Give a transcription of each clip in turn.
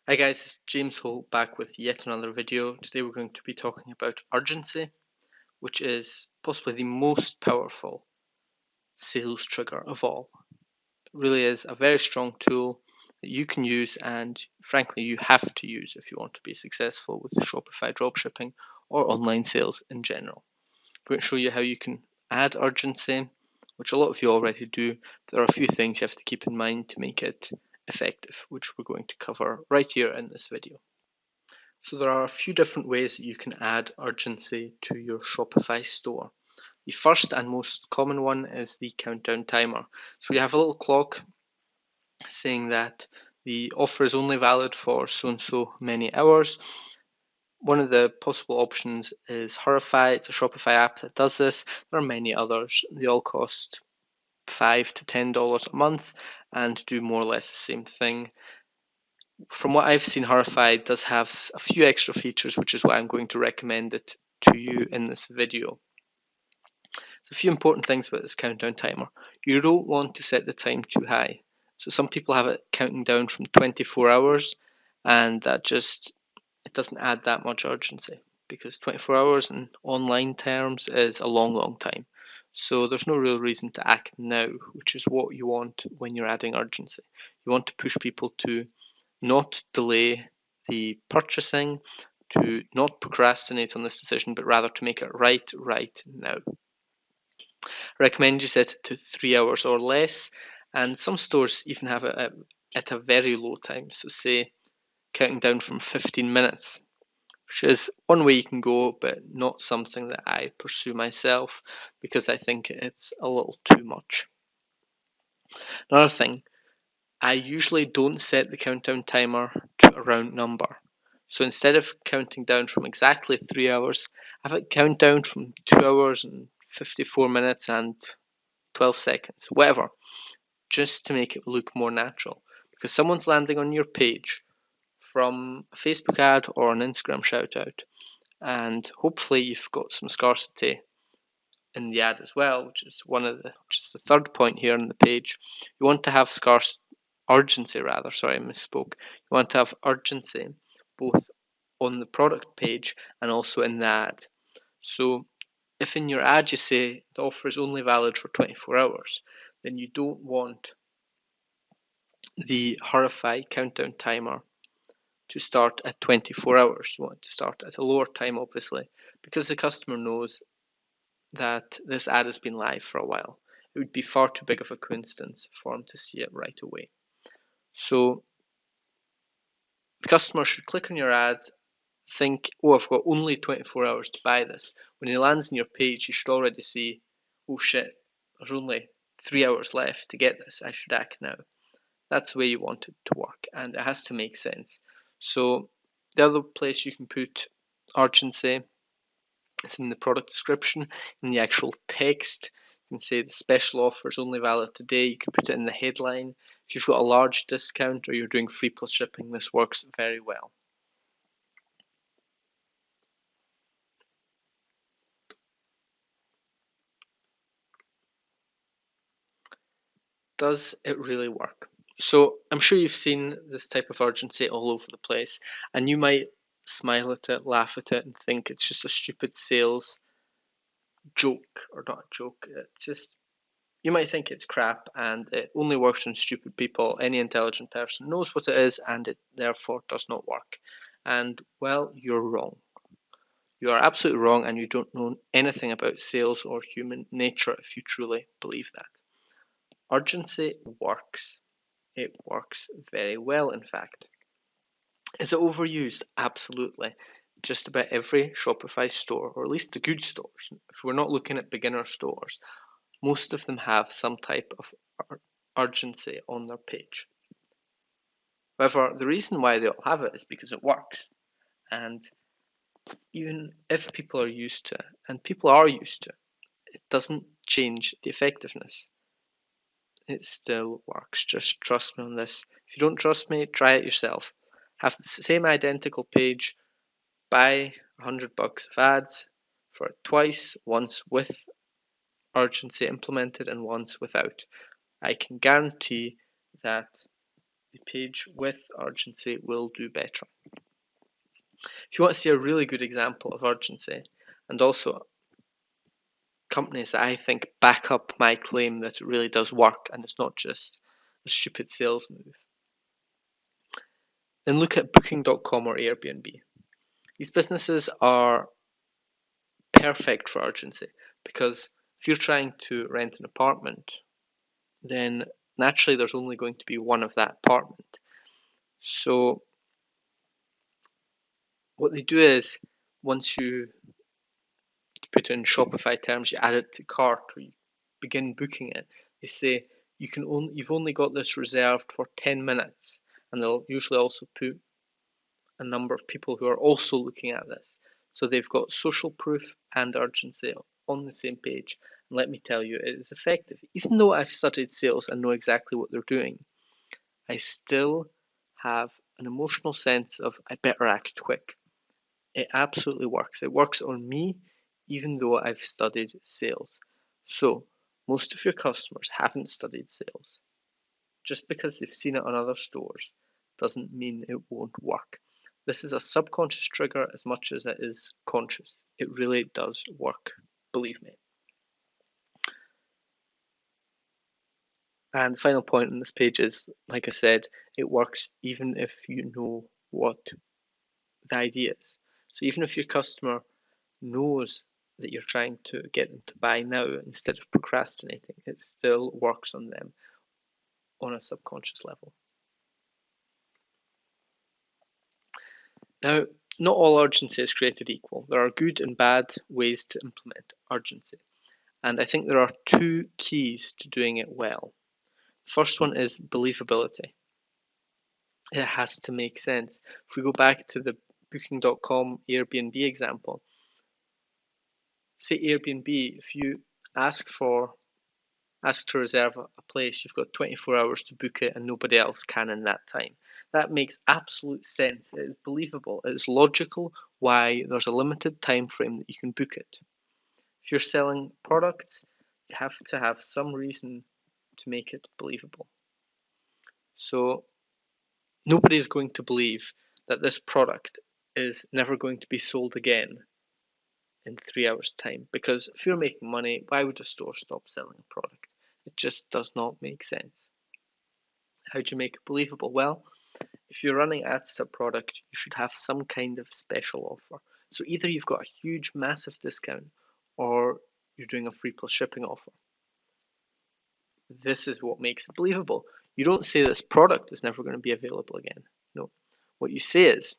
Hi guys, it's James Holt back with yet another video. Today we're going to be talking about urgency, which is possibly the most powerful sales trigger of all. It really is a very strong tool that you can use, and frankly you have to use if you want to be successful with Shopify dropshipping or online sales in general. I'm going to show you how you can add urgency, which a lot of you already do. There are a few things you have to keep in mind to make it effective, which we're going to cover right here in this video. So there are a few different ways that you can add urgency to your Shopify store. The first and most common one is the countdown timer. So you have a little clock saying that the offer is only valid for so and so many hours. One of the possible options is Hurrify. It's a Shopify app that does this. There are many others. They all cost $5 to $10 a month and do more or less the same thing. From what I've seen, Horrify does have a few extra features, which is why I'm going to recommend it to you in this video. There's a few important things about this countdown timer. You don't want to set the time too high. So some people have it counting down from 24 hours, and it doesn't add that much urgency, because 24 hours in online terms is a long time. So there's no real reason to act now, which is what you want when you're adding urgency. You want to push people to not delay the purchasing, to not procrastinate on this decision, but rather to make it right now. I recommend you set it to 3 hours or less, and some stores even have it at a very low time. So say counting down from 15 minutes, which is one way you can go, but not something that I pursue myself because I think it's a little too much. Another thing, I usually don't set the countdown timer to a round number. So instead of counting down from exactly 3 hours, I have it count down from 2 hours and 54 minutes and 12 seconds, whatever, just to make it look more natural. Because someone's landing on your page from a Facebook ad or an Instagram shout out, and hopefully you've got some scarcity in the ad as well, which is the third point here on the page. You want to have urgency rather. Sorry, I misspoke. You want to have urgency both on the product page and also in the ad. So if in your ad you say the offer is only valid for 24 hours, then you don't want the Horrify countdown timer to start at 24 hours. You want it to start at a lower time, obviously, because the customer knows that this ad has been live for a while. It would be far too big of a coincidence for them to see it right away. So the customer should click on your ad, think, oh, I've got only 24 hours to buy this. When he lands on your page, you should already see, oh shit, there's only 3 hours left to get this. I should act now. That's the way you want it to work, and it has to make sense. So the other place you can put urgency is in the product description, in the actual text. You can say the special offer is only valid today. You can put it in the headline. If you've got a large discount or you're doing free plus shipping, this works very well. Does it really work? So I'm sure you've seen this type of urgency all over the place, and you might smile at it, laugh at it, and think it's just a stupid sales joke, or not a joke. It's just, you might think it's crap and it only works on stupid people. Any intelligent person knows what it is, and it therefore does not work. And well, you're wrong. You are absolutely wrong, and you don't know anything about sales or human nature if you truly believe that. Urgency works. It works very well, in fact. Is it overused? Absolutely. Just about every Shopify store, or at least the good stores, if we're not looking at beginner stores, most of them have some type of urgency on their page. However, the reason why they all have it is because it works. And even if people are used to it, and people are used to it, it doesn't change the effectiveness. It still works. Just trust me on this. If you don't trust me, try it yourself. Have the same identical page, buy $100 of ads for it twice, once with urgency implemented and once without. I can guarantee that the page with urgency will do better. If you want to see a really good example of urgency, and also companies that I think back up my claim that it really does work and it's not just a stupid sales move, then look at Booking.com or Airbnb. These businesses are perfect for urgency because if you're trying to rent an apartment, then naturally there's only going to be one of that apartment. So what they do is, once you put it in Shopify terms, you add it to cart or you begin booking it, they say you've only got this reserved for 10 minutes, and they'll usually also put a number of people who are also looking at this. So they've got social proof and urgency on the same page. And let me tell you, it is effective. Even though I've studied sales and know exactly what they're doing, I still have an emotional sense of I better act quick. It absolutely works. It works on me, even though I've studied sales. So most of your customers haven't studied sales. Just because they've seen it on other stores doesn't mean it won't work. This is a subconscious trigger as much as it is conscious. It really does work, believe me. And the final point on this page is, like I said, it works even if you know what the idea is. So even if your customer knows that you're trying to get them to buy now instead of procrastinating, it still works on them on a subconscious level. Now, not all urgency is created equal. There are good and bad ways to implement urgency. And I think there are two keys to doing it well. First one is believability. It has to make sense. If we go back to the Booking.com Airbnb example, say Airbnb, if you ask to reserve a place, you've got 24 hours to book it and nobody else can in that time. That makes absolute sense. It is believable. It is logical why there's a limited time frame that you can book it. If you're selling products, you have to have some reason to make it believable. So nobody is going to believe that this product is never going to be sold again in 3 hours' time, because if you're making money, why would a store stop selling a product? It just does not make sense. How do you make it believable? Well, if you're running ads to a product, you should have some kind of special offer. So either you've got a huge, massive discount, or you're doing a free plus shipping offer. This is what makes it believable. You don't say this product is never going to be available again. No. What you say is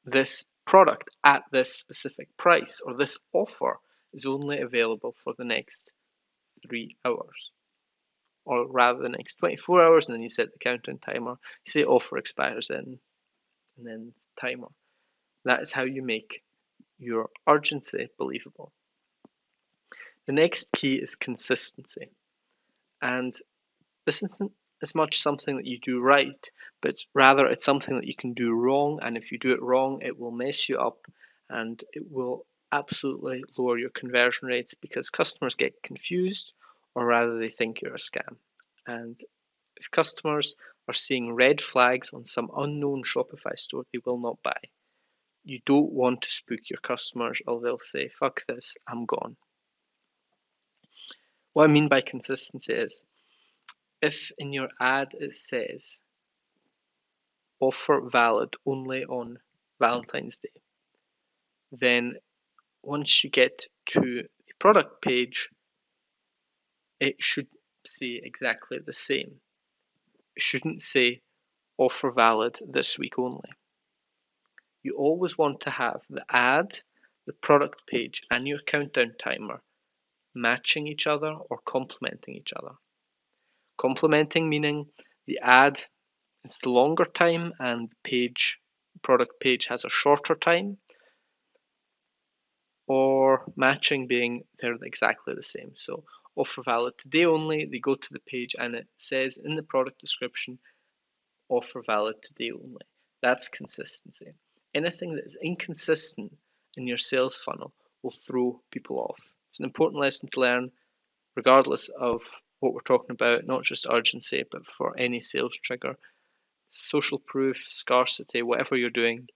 this product at this specific price, or this offer is only available for the next 3 hours. Or rather the next 24 hours, and then you set the countdown timer. You say offer expires in, and then timer. That is how you make your urgency believable. The next key is consistency. And this isn't as much something that you do right, but rather it's something that you can do wrong, and if you do it wrong, it will mess you up and it will absolutely lower your conversion rates because customers get confused, or rather they think you're a scam. And if customers are seeing red flags on some unknown Shopify store, they will not buy. You don't want to spook your customers, or they'll say, fuck this, I'm gone. What I mean by consistency is, if in your ad it says offer valid only on Valentine's Day, then once you get to the product page, it should say exactly the same. It shouldn't say offer valid this week only. You always want to have the ad, the product page, and your countdown timer matching each other or complementing each other. Complementing meaning the ad is the longer time and the product page has a shorter time, or matching being they're exactly the same. So offer valid today only, they go to the page and it says in the product description, offer valid today only. That's consistency. Anything that is inconsistent in your sales funnel will throw people off. It's an important lesson to learn regardless of what we're talking about, not just urgency, but for any sales trigger. Social proof, scarcity, whatever you're doing,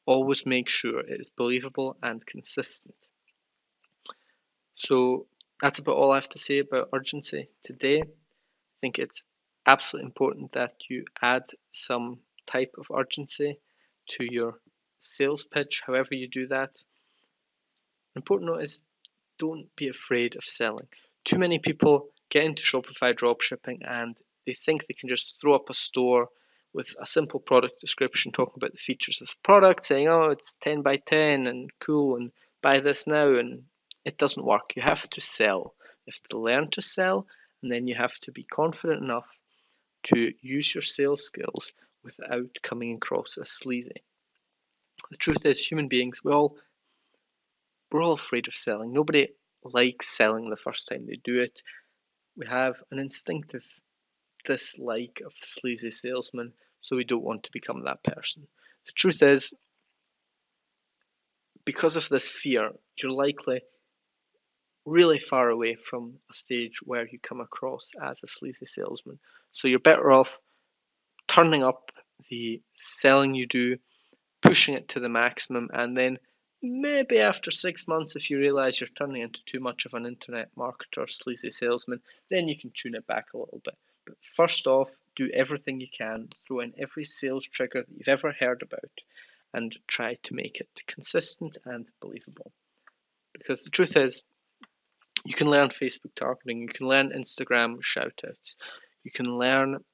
always make sure it is believable and consistent. So that's about all I have to say about urgency today. I think it's absolutely important that you add some type of urgency to your sales pitch, however you do that. An important note is don't be afraid of selling. Too many people get into Shopify dropshipping and they think they can just throw up a store with a simple product description talking about the features of the product, saying, oh, it's 10 by 10 and cool and buy this now. And it doesn't work. You have to sell. You have to learn to sell, and then you have to be confident enough to use your sales skills without coming across as sleazy. The truth is, human beings, we're all afraid of selling. Nobody likes selling the first time they do it. We have an instinctive dislike of sleazy salesmen, so we don't want to become that person. The truth is, because of this fear, you're likely really far away from a stage where you come across as a sleazy salesman. So you're better off turning up the selling you do, pushing it to the maximum, and then maybe after 6 months, if you realize you're turning into too much of an internet marketer, sleazy salesman, then you can tune it back a little bit. But first off, do everything you can, throw in every sales trigger that you've ever heard about, and try to make it consistent and believable. Because the truth is, you can learn Facebook targeting, you can learn Instagram shoutouts, you can learn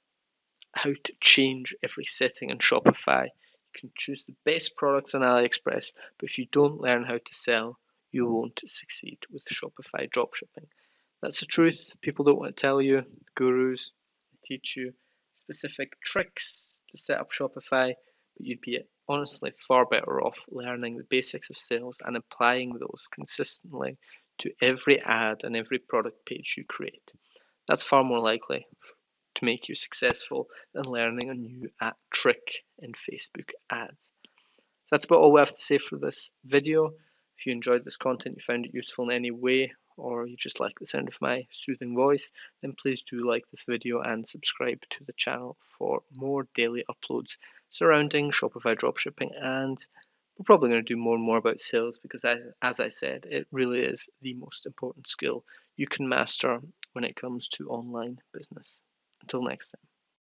how to change every setting in Shopify. You can choose the best products on AliExpress, but if you don't learn how to sell, you won't succeed with Shopify dropshipping. That's the truth. People don't want to tell you. The gurus teach you specific tricks to set up Shopify, but you'd be honestly far better off learning the basics of sales and applying those consistently to every ad and every product page you create. That's far more likely to make you successful than learning a new trick in Facebook ads. So that's about all we have to say for this video. If you enjoyed this content, you found it useful in any way, or you just like the sound of my soothing voice, then please do like this video and subscribe to the channel for more daily uploads surrounding Shopify dropshipping. And we're probably going to do more and more about sales because, as I said, it really is the most important skill you can master when it comes to online business. Until next time.